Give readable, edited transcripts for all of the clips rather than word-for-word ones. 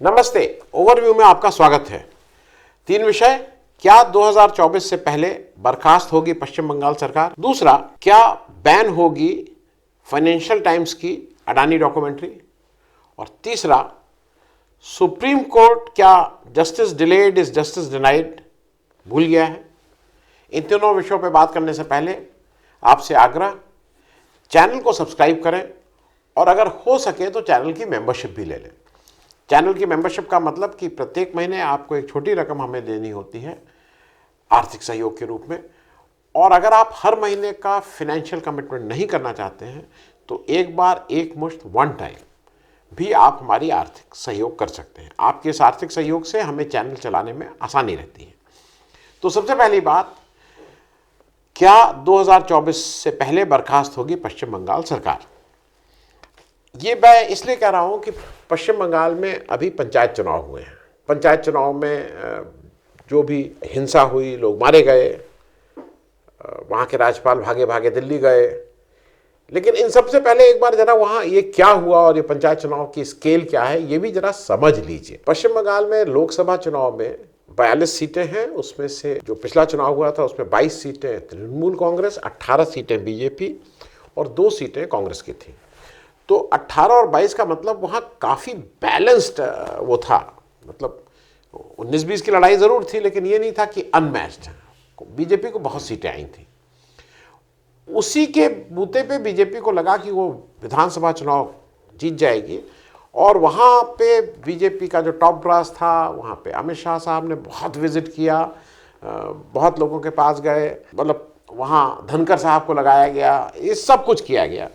नमस्ते। ओवरव्यू में आपका स्वागत है। 3 विषय। क्या 2024 से पहले बर्खास्त होगी पश्चिम बंगाल सरकार? दूसरा, क्या बैन होगी फाइनेंशियल टाइम्स की अडानी डॉक्यूमेंट्री? और तीसरा, सुप्रीम कोर्ट क्या justice delayed is justice denied भूल गया है? इन तीनों विषयों पर बात करने से पहले आपसे आग्रह, चैनल को सब्सक्राइब करें और अगर हो सके तो चैनल की मेंबरशिप भी ले लें। चैनल की मेंबरशिप का मतलब कि प्रत्येक महीने आपको एक छोटी रकम हमें देनी होती है आर्थिक सहयोग के रूप में, और अगर आप हर महीने का फाइनेंशियल कमिटमेंट नहीं करना चाहते हैं तो एक बार एक मुश्त वन टाइम भी आप हमारी आर्थिक सहयोग कर सकते हैं। आपके इस आर्थिक सहयोग से हमें चैनल चलाने में आसानी रहती है। तो सबसे पहली बात, क्या 2024 से पहले बर्खास्त होगी पश्चिम बंगाल सरकार? ये मैं इसलिए कह रहा हूं कि पश्चिम बंगाल में अभी पंचायत चुनाव हुए हैं। पंचायत चुनाव में जो भी हिंसा हुई, लोग मारे गए, वहाँ के राज्यपाल भागे भागे दिल्ली गए, लेकिन इन सबसे पहले एक बार जरा वहाँ ये क्या हुआ और ये पंचायत चुनाव की स्केल क्या है ये भी जरा समझ लीजिए। पश्चिम बंगाल में लोकसभा चुनाव में 42 सीटें हैं। उसमें से जो पिछला चुनाव हुआ था उसमें 22 सीटें तृणमूल कांग्रेस, 18 सीटें बीजेपी और 2 सीटें कांग्रेस की थी। तो 18 और 22 का मतलब वहाँ काफ़ी बैलेंस्ड वो था। मतलब 19-20 की लड़ाई ज़रूर थी, लेकिन ये नहीं था कि अनमैच्ड। बीजेपी को बहुत सीटें आई थी। उसी के बूते पे बीजेपी को लगा कि वो विधानसभा चुनाव जीत जाएगी, और वहाँ पे बीजेपी का जो टॉप ब्रास था, वहाँ पे अमित शाह साहब ने बहुत विजिट किया, बहुत लोगों के पास गए, मतलब वहाँ धनखड़ साहब को लगाया गया, ये सब कुछ किया गया।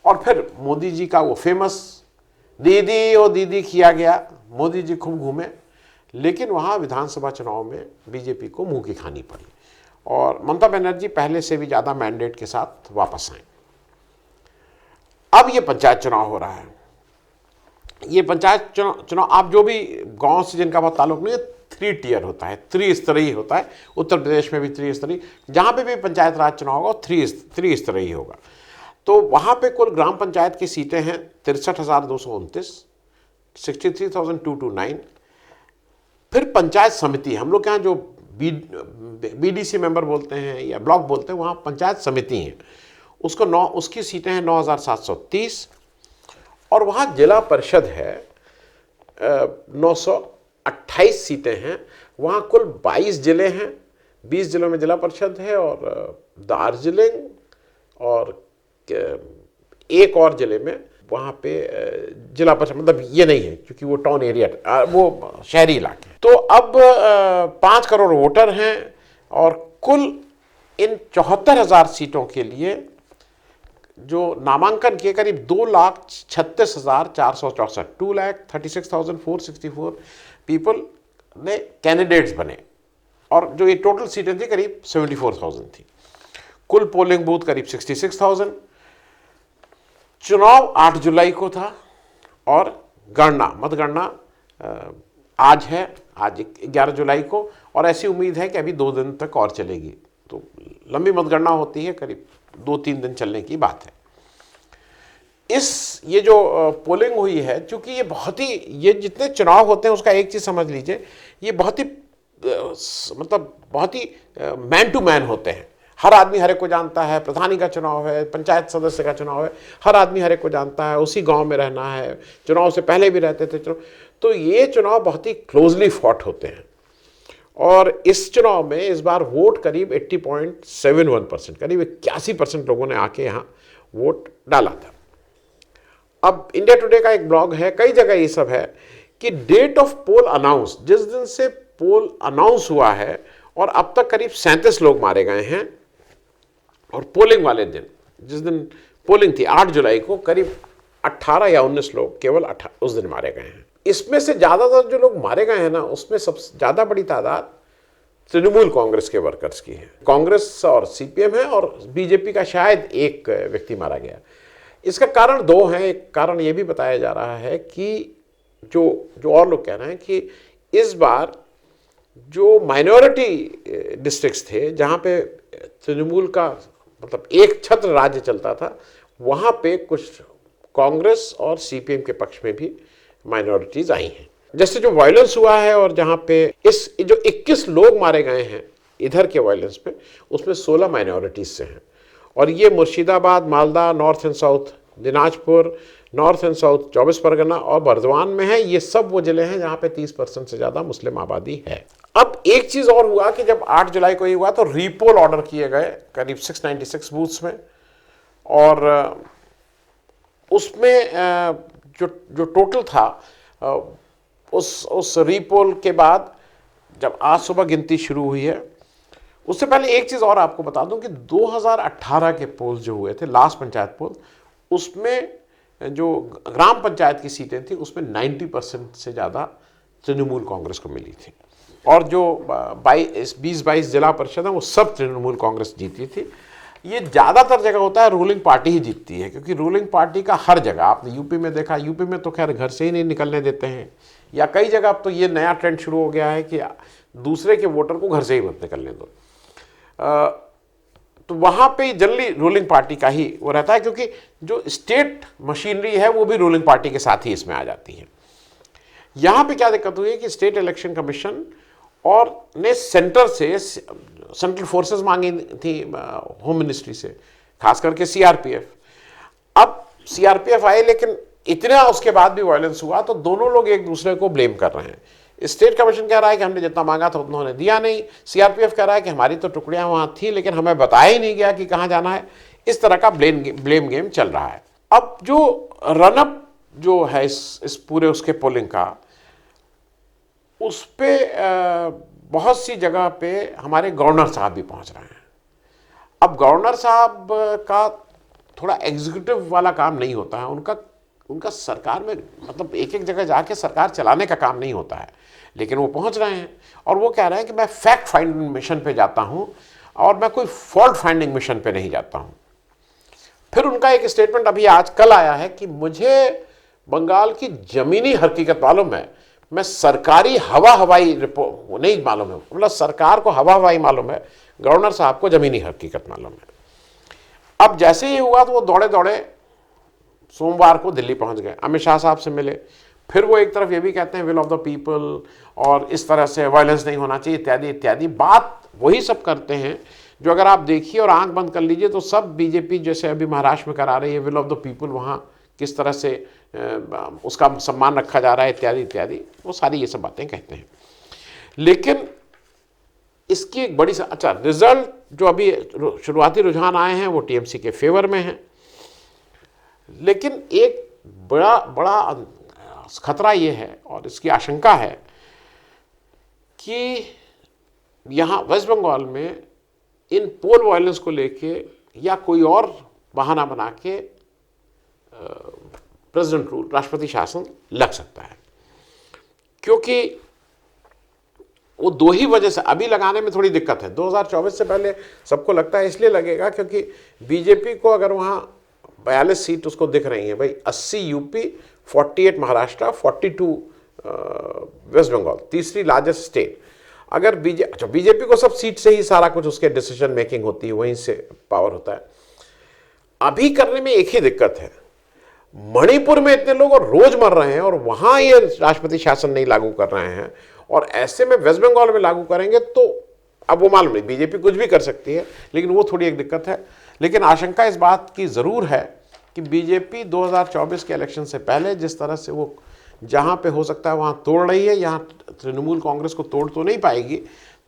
और फिर मोदी जी का वो फेमस दीदी ओ दीदी किया गया। मोदी जी खूब घूमे, लेकिन वहाँ विधानसभा चुनाव में बीजेपी को मुंह की खानी पड़ी और ममता बनर्जी पहले से भी ज़्यादा मैंडेट के साथ वापस आए। अब ये पंचायत चुनाव हो रहा है। ये पंचायत चुनाव आप जो भी गांव से जिनका बहुत ताल्लुक नहीं है, 3 टियर होता है, त्रिस्तरीय होता है। उत्तर प्रदेश में भी त्रिस्तरीय, जहाँ पे भी पंचायत राज चुनाव होगा त्रिस्तरीय होगा। तो वहाँ पे कुल ग्राम पंचायत की सीटें हैं 63,229, 63,229। फिर पंचायत समिति, हम लोग यहाँ जो बीडीसी मेंबर बोलते हैं या ब्लॉक बोलते हैं, वहाँ पंचायत समिति हैं, उसकी सीटें हैं 9,730। और वहाँ जिला परिषद है 928 सीटें हैं। वहाँ कुल 22 जिले हैं, 20 जिलों में जिला परिषद है, और दार्जिलिंग और एक और जिले में वहाँ पे जिला परिषद, मतलब ये नहीं है क्योंकि वो टाउन एरिया, वो शहरी इलाके। तो अब 5 करोड़ वोटर हैं, और कुल इन 74,000 सीटों के लिए जो नामांकन किए करीब 2,36,464, 2,36,464 पीपल ने कैंडिडेट्स बने, और जो ये टोटल सीटें थी करीब 74,000 थी। कुल पोलिंग बूथ करीब 66,000। चुनाव 8 जुलाई को था, और मतगणना आज है, आज 11 जुलाई को, और ऐसी उम्मीद है कि अभी 2 दिन तक और चलेगी। तो लंबी मतगणना होती है, करीब 2-3 दिन चलने की बात है। ये जो पोलिंग हुई है, चूंकि ये जितने चुनाव होते हैं उसका एक चीज़ समझ लीजिए, ये बहुत ही मैन टू मैन होते हैं। हर आदमी हर एक को जानता है। प्रधानी का चुनाव है, पंचायत सदस्य का चुनाव है, हर आदमी हर एक को जानता है, उसी गांव में रहना है, चुनाव से पहले भी रहते थे चुनाव। तो ये चुनाव बहुत ही क्लोजली फॉट होते हैं, और इस चुनाव में इस बार वोट करीब 80.71%, करीब 81% लोगों ने आके यहाँ वोट डाला था। अब इंडिया टुडे का एक ब्लॉग है, कई जगह ये सब है कि डेट ऑफ पोल अनाउंस, जिस दिन से पोल अनाउंस हुआ है और अब तक करीब 37 लोग मारे गए हैं, और पोलिंग वाले दिन, जिस दिन पोलिंग थी 8 जुलाई को, करीब 18 या 19 लोग केवल उस दिन मारे गए हैं। इसमें से ज़्यादातर जो लोग मारे गए हैं ना, उसमें सबसे ज़्यादा बड़ी तादाद तृणमूल कांग्रेस के वर्कर्स की है। कांग्रेस और सीपीएम है, और बीजेपी का शायद एक व्यक्ति मारा गया। इसका कारण 2 हैं। एक कारण ये भी बताया जा रहा है कि जो और लोग कह रहे हैं कि इस बार जो माइनॉरिटी डिस्ट्रिक्ट्स थे, जहाँ पे तृणमूल का मतलब एक छत्र राज्य चलता था, वहाँ पे कुछ कांग्रेस और सीपीएम के पक्ष में भी माइनॉरिटीज़ आई हैं। जैसे जो वायलेंस हुआ है और जहां पे इस जो 21 लोग मारे गए हैं इधर के वायलेंस पे, उसमें 16 माइनॉरिटीज से हैं। और ये Murshidabad, Malda, north and south Dinajpur, north and south 24 Pargana और बर्दवान में है। ये सब वो जिले हैं जहां पे 30% से ज्यादा मुस्लिम आबादी है। अब एक चीज और हुआ कि जब 8 जुलाई को ये हुआ तो रीपोल ऑर्डर किए गए करीब 696 बूथ्स में, और उसमें जो जो टोटल था उस रीपोल के बाद जब आज सुबह गिनती शुरू हुई है, उससे पहले एक चीज़ और आपको बता दूं कि 2018 के पोल जो हुए थे, लास्ट पंचायत पोल, उसमें जो ग्राम पंचायत की सीटें थी उसमें 90% से ज़्यादा तृणमूल कांग्रेस को मिली थी, और जो 20-22 जिला परिषद है वो सब तृणमूल कांग्रेस जीती थी। ये ज़्यादातर जगह होता है रूलिंग पार्टी ही जीतती है, क्योंकि रूलिंग पार्टी का हर जगह, आपने यूपी में देखा, यूपी में तो खैर घर से ही नहीं निकलने देते हैं, या कई जगह अब तो ये नया ट्रेंड शुरू हो गया है कि दूसरे के वोटर को घर से ही मत निकलने दो। तो वहाँ पे जनरली रूलिंग पार्टी का ही वो रहता है, क्योंकि जो स्टेट मशीनरी है वो भी रूलिंग पार्टी के साथ ही इसमें आ जाती है। यहाँ पे क्या दिक्कत हुई है कि स्टेट इलेक्शन कमीशन और ने सेंटर से सेंट्रल फोर्सेस मांगी थी होम मिनिस्ट्री से, खास करके सीआरपीएफ। अब सीआरपीएफ आए, लेकिन इतना उसके बाद भी वायलेंस हुआ, तो दोनों लोग एक दूसरे को ब्लेम कर रहे हैं। स्टेट कमीशन कह रहा है कि हमने जितना मांगा था उन्होंने दिया नहीं, सीआरपीएफ कह रहा है कि हमारी तो टुकड़ियां वहां थी लेकिन हमें बताया ही नहीं गया कि कहां जाना है। इस तरह का ब्लेम गेम चल रहा है। अब जो रनअप जो है इस पूरे उसके पोलिंग का, उस पर बहुत सी जगह पे हमारे गवर्नर साहब भी पहुंच रहे हैं। अब गवर्नर साहब का थोड़ा एग्जीक्यूटिव वाला काम नहीं होता है, उनका सरकार में मतलब एक एक जगह जाके सरकार चलाने का काम नहीं होता है, लेकिन वो पहुंच रहे हैं और वो कह रहे हैं कि मैं फैक्ट फाइंडिंग मिशन पे जाता हूं और मैं कोई फॉल्ट फाइंडिंग मिशन पे नहीं जाता हूं। फिर उनका एक स्टेटमेंट अभी आज कल आया है कि मुझे बंगाल की जमीनी हकीकत मालूम है, मैं सरकारी हवाई रिपोर्ट नहीं मालूम है, मतलब सरकार को हवाई मालूम है, गवर्नर साहब को जमीनी हकीकत मालूम है। अब जैसे ही हुआ तो वो दौड़े दौड़े सोमवार को दिल्ली पहुंच गए, अमित शाह साहब से मिले। फिर वो एक तरफ ये भी कहते हैं विल ऑफ द पीपल और इस तरह से वायलेंस नहीं होना चाहिए इत्यादि इत्यादि, बात वही सब करते हैं जो अगर आप देखिए और आंख बंद कर लीजिए तो सब बीजेपी जैसे अभी महाराष्ट्र में करा रही है, विल ऑफ द पीपल, वहाँ किस तरह से उसका सम्मान रखा जा रहा है इत्यादि इत्यादि, वो सारी ये सब बातें कहते हैं। लेकिन इसकी एक बड़ी अच्छा रिजल्ट जो अभी शुरुआती रुझान आए हैं वो टीएमसी के फेवर में हैं, लेकिन एक बड़ा खतरा ये है और इसकी आशंका है कि यहाँ वेस्ट बंगाल में इन पोल वायलेंस को लेके या कोई और बहाना बना के प्रेसिडेंट रूल, राष्ट्रपति शासन लग सकता है, क्योंकि वो दो ही वजह से अभी लगाने में थोड़ी दिक्कत है। 2024 से पहले सबको लगता है इसलिए लगेगा क्योंकि बीजेपी को अगर वहाँ 42 सीट उसको दिख रही है भाई, 80 यूपी, 48 महाराष्ट्र, 42 वेस्ट बंगाल, तीसरी लार्जेस्ट स्टेट। अगर बीजेपी को सब सीट से ही सारा कुछ उसके डिसीजन मेकिंग होती है, वहीं से पावर होता है। अभी करने में एक ही दिक्कत है, मणिपुर में इतने लोग और रोज मर रहे हैं और वहां ये राष्ट्रपति शासन नहीं लागू कर रहे हैं, और ऐसे में वेस्ट बंगाल में लागू करेंगे तो अब वो मालूम नहीं, बीजेपी कुछ भी कर सकती है, लेकिन वो थोड़ी एक दिक्कत है। लेकिन आशंका इस बात की जरूर है कि बीजेपी 2024 के इलेक्शन से पहले जिस तरह से वो जहां पे हो सकता है वहां तोड़ रही है, यहां तृणमूल कांग्रेस को तोड़ तो नहीं पाएगी,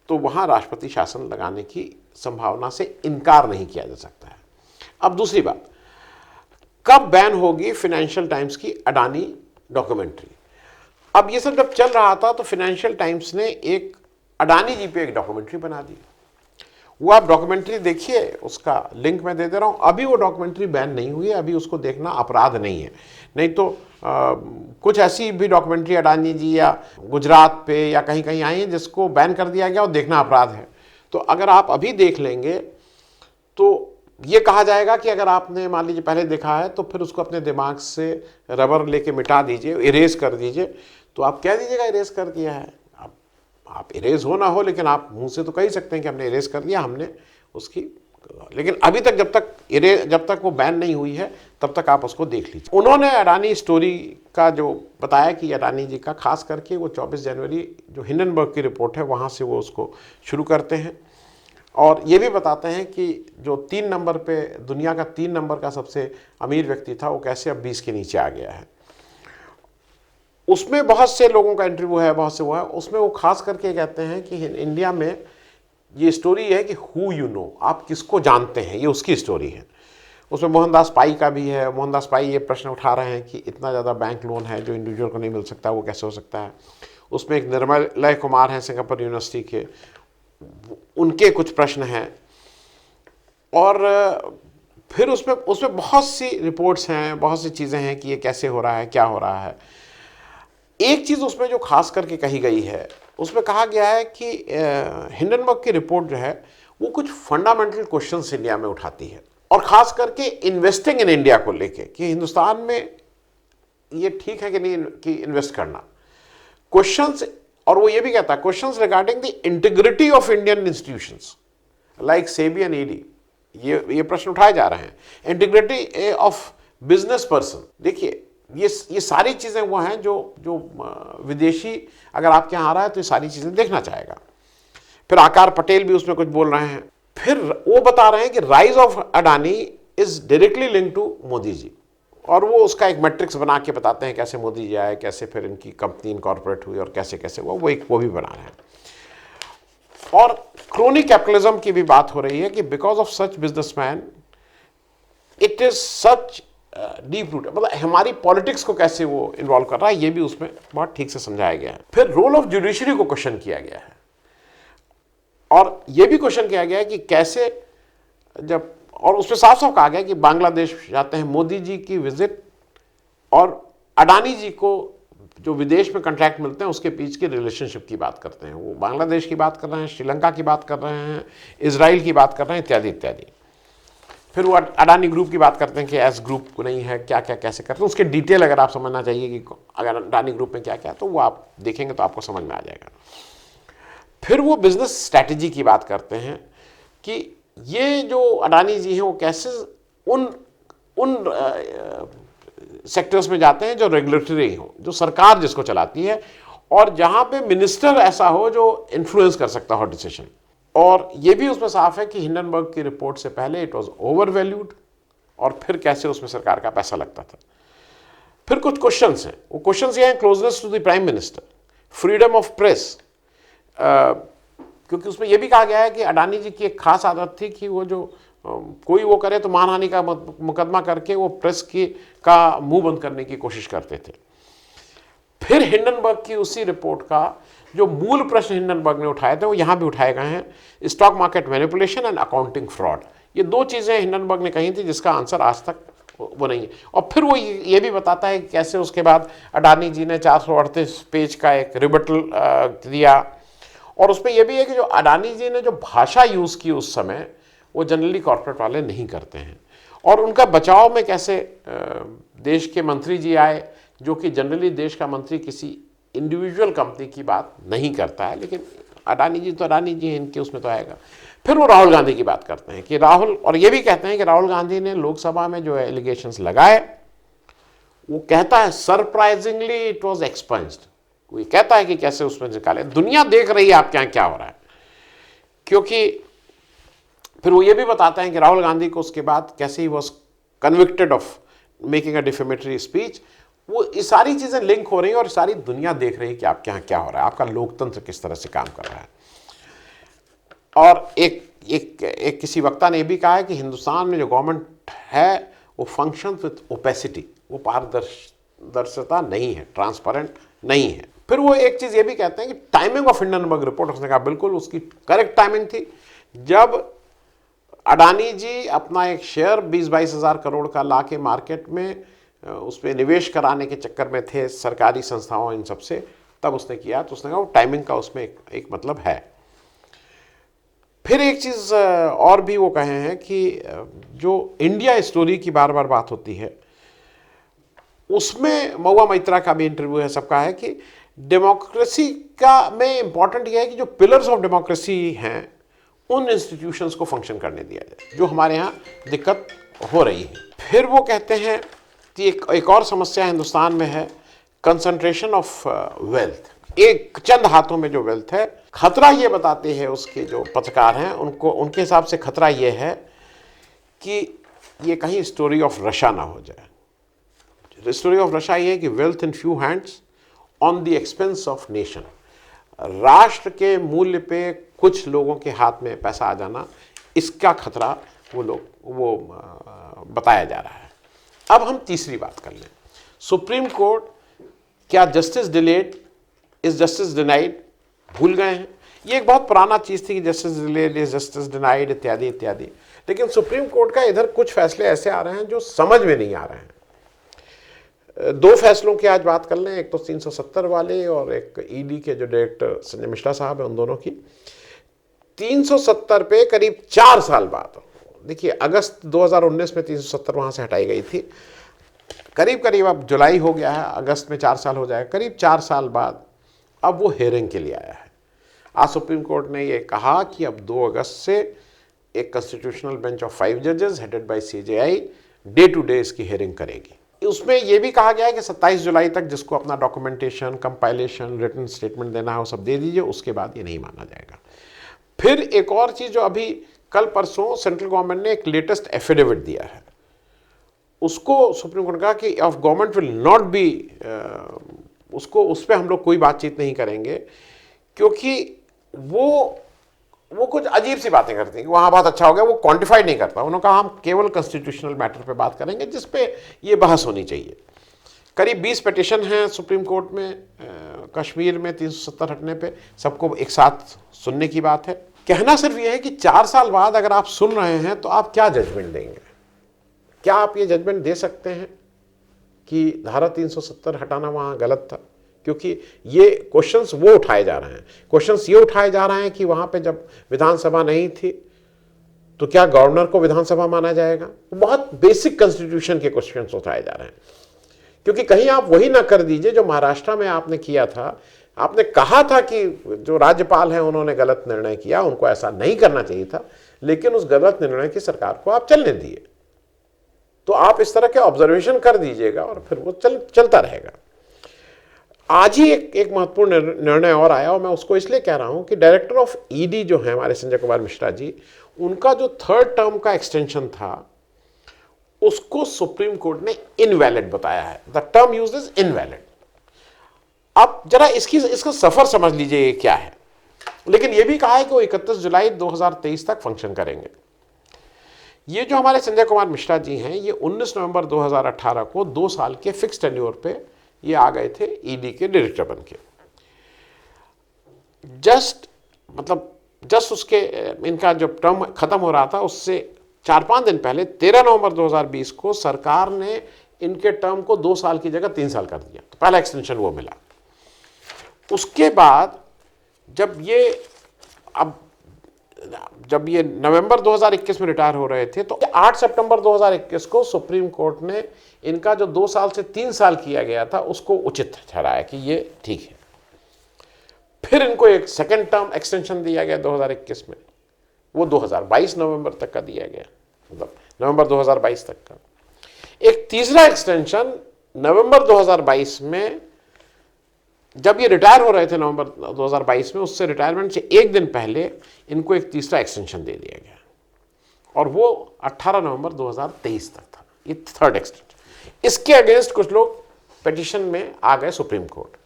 तो वहां राष्ट्रपति शासन लगाने की संभावना से इनकार नहीं किया जा सकता है। अब दूसरी बात, कब बैन होगी फाइनेंशियल टाइम्स की अडानी डॉक्यूमेंट्री? अब ये सब जब चल रहा था तो फाइनेंशियल टाइम्स ने एक अडानी जी पे एक डॉक्यूमेंट्री बना दी। वो आप डॉक्यूमेंट्री देखिए, उसका लिंक मैं दे दे रहा हूँ। अभी वो डॉक्यूमेंट्री बैन नहीं हुई है, अभी उसको देखना अपराध नहीं है। नहीं तो कुछ ऐसी भी डॉक्यूमेंट्री अडानी जी या गुजरात पे या कहीं कहीं आई है जिसको बैन कर दिया गया और देखना अपराध है। तो अगर आप अभी देख लेंगे तो ये कहा जाएगा कि अगर आपने मान लीजिए पहले देखा है तो फिर उसको अपने दिमाग से रबर लेके मिटा दीजिए, इरेज कर दीजिए। तो आप कह दीजिएगा इरेज कर दिया है। आप इरेज हो ना हो, लेकिन आप मुंह से तो कह ही सकते हैं कि हमने इरेज कर दिया, हमने उसकी लेकिन अभी तक जब तक वो बैन नहीं हुई है तब तक आप उसको देख लीजिए। उन्होंने अडानी स्टोरी का जो बताया कि अडानी जी का खास करके वो 24 जनवरी जो हिंडनबर्ग की रिपोर्ट है वहाँ से वो उसको शुरू करते हैं और ये भी बताते हैं कि जो 3 नंबर पे दुनिया का 3 नंबर का सबसे अमीर व्यक्ति था वो कैसे अब 20 के नीचे आ गया है। उसमें बहुत से लोगों का इंटरव्यू है, बहुत से वो है, उसमें वो खास करके कहते हैं कि इंडिया में ये स्टोरी है कि हु यू नो, आप किसको जानते हैं, ये उसकी स्टोरी है। उसमें मोहनदास पाई का भी है। मोहनदास पाई ये प्रश्न उठा रहे हैं कि इतना ज़्यादा बैंक लोन है जो इंडिविजुअल को नहीं मिल सकता, वो कैसे हो सकता है। उसमें एक निर्मलय कुमार हैं सिंगापुर यूनिवर्सिटी के, उनके कुछ प्रश्न हैं। और फिर उसमें बहुत सी रिपोर्ट्स हैं, बहुत सी चीज़ें हैं कि ये कैसे हो रहा है, क्या हो रहा है। एक चीज़ उसमें जो खास करके कही गई है, उसमें कहा गया है कि हिंडनबर्ग की रिपोर्ट जो है वो कुछ फंडामेंटल क्वेश्चंस इंडिया में उठाती है और ख़ास करके इन्वेस्टिंग इन इंडिया को लेके कि हिंदुस्तान में ये ठीक है कि नहीं कि इन्वेस्ट करना, क्वेश्चंस। और वो ये भी कहता है questions regarding the integrity of Indian institutions like SEBI and ED, ये प्रश्न उठाए जा रहे हैं। इंटीग्रिटी ऑफ बिजनेस पर्सन, देखिए ये सारी चीज़ें वो हैं जो विदेशी अगर आपके यहाँ आ रहा है तो ये सारी चीज़ें देखना चाहेगा। फिर आकार पटेल भी उसमें कुछ बोल रहे हैं। फिर वो बता रहे हैं कि rise of Adani is directly link to Modi ji, और वो उसका एक मैट्रिक्स बना के बताते हैं कैसे मोदी जी आए, कैसे फिर इनकी कंपनी इनकॉर्पोरेट हुई और कैसे कैसे वो भी बना रहे हैं। और क्रोनी कैपिटलिज्म की भी बात हो रही है कि because of such businessman it is such deep root, मतलब हमारी पॉलिटिक्स को कैसे वो इन्वॉल्व कर रहा है, ये भी उसमें बहुत ठीक से समझाया गया है। फिर रोल ऑफ जुडिशरी को क्वेश्चन किया गया है और ये भी क्वेश्चन किया गया है कि कैसे जब, और उसमें साफ साफ कहा गया कि बांग्लादेश जाते हैं मोदी जी की विजिट और अडानी जी को जो विदेश में कॉन्ट्रैक्ट मिलते हैं उसके बीच की रिलेशनशिप की बात करते हैं। वो बांग्लादेश की बात कर रहे हैं, श्रीलंका की बात कर रहे हैं, इजराइल की बात कर रहे हैं, इत्यादि इत्यादि। फिर वो अडानी ग्रुप की बात करते हैं कि एस ग्रुप को नहीं है, क्या क्या कैसे करते हैं, उसके डिटेल अगर आप समझना चाहिए कि अगर अडानी ग्रुप में क्या क्या है तो वो आप देखेंगे तो आपको समझ में आ जाएगा। फिर वो बिजनेस स्ट्रैटेजी की बात करते हैं कि ये जो अडानी जी हैं वो कैसे उन सेक्टर्स में जाते हैं जो रेगुलेटरी हो, जो सरकार जिसको चलाती है, और जहाँ पे मिनिस्टर ऐसा हो जो इन्फ्लुएंस कर सकता हो डिसीजन। और ये भी उसमें साफ है कि हिंडनबर्ग की रिपोर्ट से पहले इट वाज ओवर वैल्यूड, और फिर कैसे उसमें सरकार का पैसा लगता था। फिर कुछ क्वेश्चंस हैं, वो क्वेश्चंस ये हैं closeness to the prime minister, freedom of press, क्योंकि उसमें यह भी कहा गया है कि अडानी जी की एक खास आदत थी कि वो जो कोई वो करे तो मानहानि का मुकदमा करके वो प्रेस का मुंह बंद करने की कोशिश करते थे। फिर हिंडनबर्ग की उसी रिपोर्ट का जो मूल प्रश्न हिंडनबर्ग ने उठाए थे वो यहाँ भी उठाए गए हैं, stock market manipulation and accounting fraud. ये दो चीज़ें हिंडनबर्ग ने कही थी जिसका आंसर आज तक वो नहीं है। और फिर वो ये भी बताता है कि कैसे उसके बाद अडानी जी ने 438 पेज का एक रिबटल दिया, और उसमें यह भी है कि जो अडानी जी ने जो भाषा यूज़ की उस समय वो जनरली कॉर्पोरेट वाले नहीं करते हैं, और उनका बचाव में कैसे देश के मंत्री जी आए जो कि जनरली देश का मंत्री किसी इंडिविजुअल कंपनी की बात नहीं करता है, लेकिन अडानी जी तो अडानी जी हैं, इनके उसमें तो आएगा। फिर वो राहुल गांधी की बात करते हैं कि राहुल, और ये भी कहते हैं कि राहुल गांधी ने लोकसभा में जो एलिगेशंस लगाए वो कहता है सरप्राइजिंगली इट वाज एक्सपंज्ड, वो कहता है कि कैसे उसमें निकाले। दुनिया देख रही है आपके यहाँ क्या हो रहा है, क्योंकि फिर वो ये भी बताते हैं कि राहुल गांधी को उसके बाद कैसे he was convicted of making a defamatory speech. वो ये सारी चीज़ें लिंक हो रही हैं और सारी दुनिया देख रही है कि आपके यहाँ क्या हो रहा है, आपका लोकतंत्र किस तरह से काम कर रहा है। और एक किसी वक्ता ने भी कहा है कि हिंदुस्तान में जो गवर्नमेंट है वो फंक्शंस विथ ओपेसिटी, वो पारदर्शिता नहीं है, ट्रांसपेरेंट नहीं है। फिर वो एक चीज़ ये भी कहते हैं कि टाइमिंग ऑफ हिंडनबर्ग रिपोर्ट, उसने कहा बिल्कुल उसकी करेक्ट टाइमिंग थी जब अडानी जी अपना एक शेयर 20-22 हज़ार करोड़ का ला के मार्केट में उसमें निवेश कराने के चक्कर में थे सरकारी संस्थाओं इन सब से, तब उसने किया। तो उसने कहा वो टाइमिंग का उसमें एक मतलब है। फिर एक चीज़ और भी वो कहे हैं कि जो इंडिया स्टोरी की बार बार बात होती है उसमें महुआ मैत्रा का भी इंटरव्यू है, सबका है कि डेमोक्रेसी का में इम्पॉर्टेंट यह है कि जो पिलर्स ऑफ डेमोक्रेसी हैं उन इंस्टीट्यूशंस को फंक्शन करने दिया जाए जो हमारे यहाँ दिक्कत हो रही है। फिर वो कहते हैं कि एक और समस्या हिंदुस्तान में है, कंसंट्रेशन ऑफ वेल्थ। एक चंद हाथों में जो वेल्थ है, खतरा ये बताते हैं उसके जो पत्रकार हैं उनको, उनके हिसाब से खतरा ये है कि ये कहीं स्टोरी ऑफ रशा ना हो जाए। स्टोरी ऑफ रशा ये है कि wealth in few hands on the expense of nation. राष्ट्र के मूल्य पे कुछ लोगों के हाथ में पैसा आ जाना, इसका खतरा वो बताया जा रहा है। अब हम तीसरी बात कर लें, सुप्रीम कोर्ट क्या justice delayed is justice denied भूल गए हैं। ये एक बहुत पुराना चीज थी कि justice delayed is justice denied इत्यादि इत्यादि, लेकिन सुप्रीम कोर्ट का इधर कुछ फैसले ऐसे आ रहे हैं जो समझ में नहीं आ रहे हैं। दो फैसलों की आज बात कर लें, एक तो 370 वाले और एक ईडी के जो डायरेक्टर संजय मिश्रा साहब है, उन दोनों की। 370 पे करीब 4 साल बाद, देखिए अगस्त 2019 में 370 वहां से हटाई गई थी, करीब करीब अब जुलाई हो गया है, अगस्त में 4 साल हो जाएगा, करीब 4 साल बाद अब वो हेयरिंग के लिए आया है। आज सुप्रीम कोर्ट ने ये कहा कि अब 2 अगस्त से एक कॉन्स्टिट्यूशनल बेंच ऑफ 5 जजेस headed by CJI day to day इसकी हेयरिंग करेगी। उसमें यह भी कहा गया है कि 27 जुलाई तक जिसको अपना डॉक्यूमेंटेशन, कंपाइलेशन, रिटन स्टेटमेंट देना है वो सब दे दीजिए, उसके बाद ये नहीं माना जाएगा। फिर एक और चीज जो अभी कल परसों सेंट्रल गवर्नमेंट ने एक लेटेस्ट एफिडेविट दिया है, उसको सुप्रीम कोर्ट ने कहा कि of government will not be, उसको उस पर हम लोग कोई बातचीत नहीं करेंगे, क्योंकि वो कुछ अजीब सी बातें करती हैं कि वहाँ बहुत अच्छा हो गया, वो क्वांटिफाई नहीं करता। उन्होंने कहा हम केवल कॉन्स्टिट्यूशनल मैटर पे बात करेंगे जिस पे ये बहस होनी चाहिए। करीब 20 पिटीशन हैं सुप्रीम कोर्ट में कश्मीर में 370 हटने पे, सबको एक साथ सुनने की बात है। कहना सिर्फ ये है कि 4 साल बाद अगर आप सुन रहे हैं तो आप क्या जजमेंट देंगे? क्या आप ये जजमेंट दे सकते हैं कि धारा 370 हटाना वहाँ गलत था? क्योंकि ये क्वेश्चंस वो उठाए जा रहे हैं, क्वेश्चंस ये उठाए जा रहे हैं कि वहाँ पे जब विधानसभा नहीं थी तो क्या गवर्नर को विधानसभा माना जाएगा? बहुत बेसिक कॉन्स्टिट्यूशन के क्वेश्चंस उठाए जा रहे हैं। क्योंकि कहीं आप वही ना कर दीजिए जो महाराष्ट्र में आपने किया था। आपने कहा था कि जो राज्यपाल हैं उन्होंने गलत निर्णय किया, उनको ऐसा नहीं करना चाहिए था, लेकिन उस गलत निर्णय की सरकार को आप चलने दिए। तो आप इस तरह के ऑब्जर्वेशन कर दीजिएगा और फिर वो चलता रहेगा। आज ही एक महत्वपूर्ण निर्णय और आया, और मैं उसको इसलिए कह रहा हूं कि डायरेक्टर ऑफ ईडी जो है हमारे संजय कुमार मिश्रा जी, उनका जो 3rd टर्म का एक्सटेंशन था उसको सुप्रीम कोर्ट ने इनवैलिड बताया है। The term used is invalid. अब जरा इसका सफर समझ लीजिए ये क्या है। लेकिन यह भी कहा है कि वो 31 जुलाई 2023 तक फंक्शन करेंगे। ये जो हमारे संजय कुमार मिश्रा जी हैं, ये 19 नवंबर 2018 को 2 साल के फिक्स टेन्योर पे ये आ गए थे ईडी के डायरेक्टर बन के। जस्ट उसके इनका जब टर्म खत्म हो रहा था उससे 4-5 दिन पहले 13 नवंबर 2020 को सरकार ने इनके टर्म को 2 साल की जगह 3 साल कर दिया। तो पहला एक्सटेंशन वो मिला। उसके बाद जब ये नवंबर 2021 में रिटायर हो रहे थे तो 8 सितंबर 2021 को सुप्रीम कोर्ट ने इनका जो 2 साल से 3 साल किया गया था उसको उचित ठहराया कि ये ठीक है। फिर इनको एक सेकंड टर्म एक्सटेंशन दिया गया 2021 में, वो 2022 नवंबर तक का दिया गया, मतलब नवंबर 2022 तक का। एक तीसरा एक्सटेंशन नवंबर 2022 में, जब ये रिटायर हो रहे थे नवंबर 2022 में, उससे रिटायरमेंट से 1 दिन पहले इनको एक तीसरा एक्सटेंशन दे दिया गया और वो 18 नवंबर 2023 तक था। ये 3rd एक्सटेंशन। इसके अगेंस्ट कुछ लोग पिटीशन में आ गए सुप्रीम कोर्ट।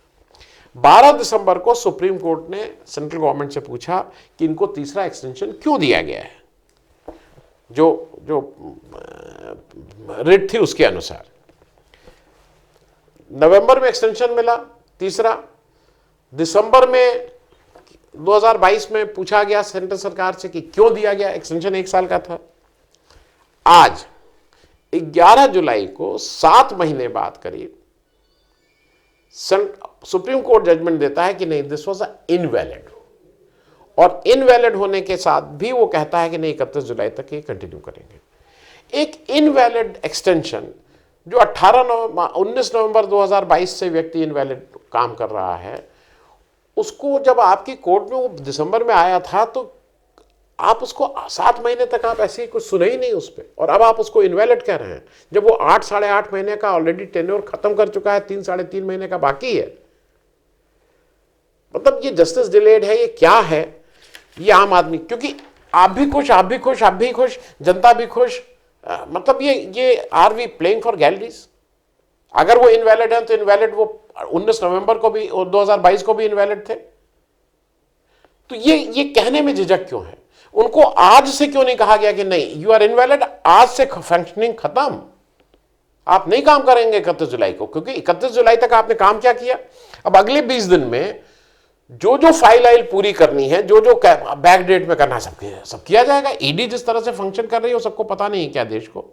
12 दिसंबर को सुप्रीम कोर्ट ने सेंट्रल गवर्नमेंट से पूछा कि इनको तीसरा एक्सटेंशन क्यों दिया गया है, जो रिट थी उसके अनुसार। नवंबर में एक्सटेंशन मिला तीसरा, दिसंबर में 2022 में पूछा गया सेंट्रल सरकार से कि क्यों दिया गया, एक्सटेंशन 1 साल का था। आज 11 जुलाई को 7 महीने बाद करीब सुप्रीम कोर्ट जजमेंट देता है कि नहीं, दिस वाज इनवैलिड। और इनवैलिड होने के साथ भी वो कहता है कि नहीं, 31 जुलाई तक ये कंटिन्यू करेंगे। एक इनवैलिड एक्सटेंशन जो 19 नवंबर 2022 से व्यक्ति इनवैलिड काम कर रहा है, उसको जब आपकी कोर्ट में वो दिसंबर में आया था तो आप उसको 7 महीने तक आप ऐसे ही कुछ सुने ही नहीं उस पर, और अब आप उसको इनवैलिड कह रहे हैं जब वो 8 साढ़े 8 महीने का ऑलरेडी टेन्योर खत्म कर चुका है, 3 साढ़े 3 महीने का बाकी है। मतलब ये जस्टिस डिलेड है, ये क्या है? ये आम आदमी, क्योंकि आप भी खुश, आप भी खुश, आप भी खुश, जनता भी खुश, मतलब ये are we playing for galleries? अगर वो इनवैलिड है तो इनवैलिड वो 19 नवंबर को भी और 2022 को भी इनवैलिड थे। तो ये कहने में झिझक क्यों है? उनको आज से क्यों नहीं कहा गया कि नहीं, यू आर इनवैलिड, आज से फंक्शनिंग खत्म, आप नहीं काम करेंगे 31 जुलाई को? क्योंकि 31 जुलाई तक आपने काम क्या किया? अब अगले 20 दिन में जो जो फाइल आइल पूरी करनी है, जो जो बैक डेट में करना है, सब किया जाएगा। ईडी जिस तरह से फंक्शन कर रही है वो सबको पता नहीं है क्या देश को?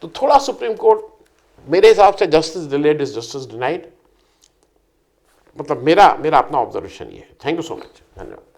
तो थोड़ा सुप्रीम कोर्ट मेरे हिसाब से justice delayed is justice denied, मतलब मेरा अपना ऑब्जर्वेशन ये है। थैंक यू सो मच, धन्यवाद।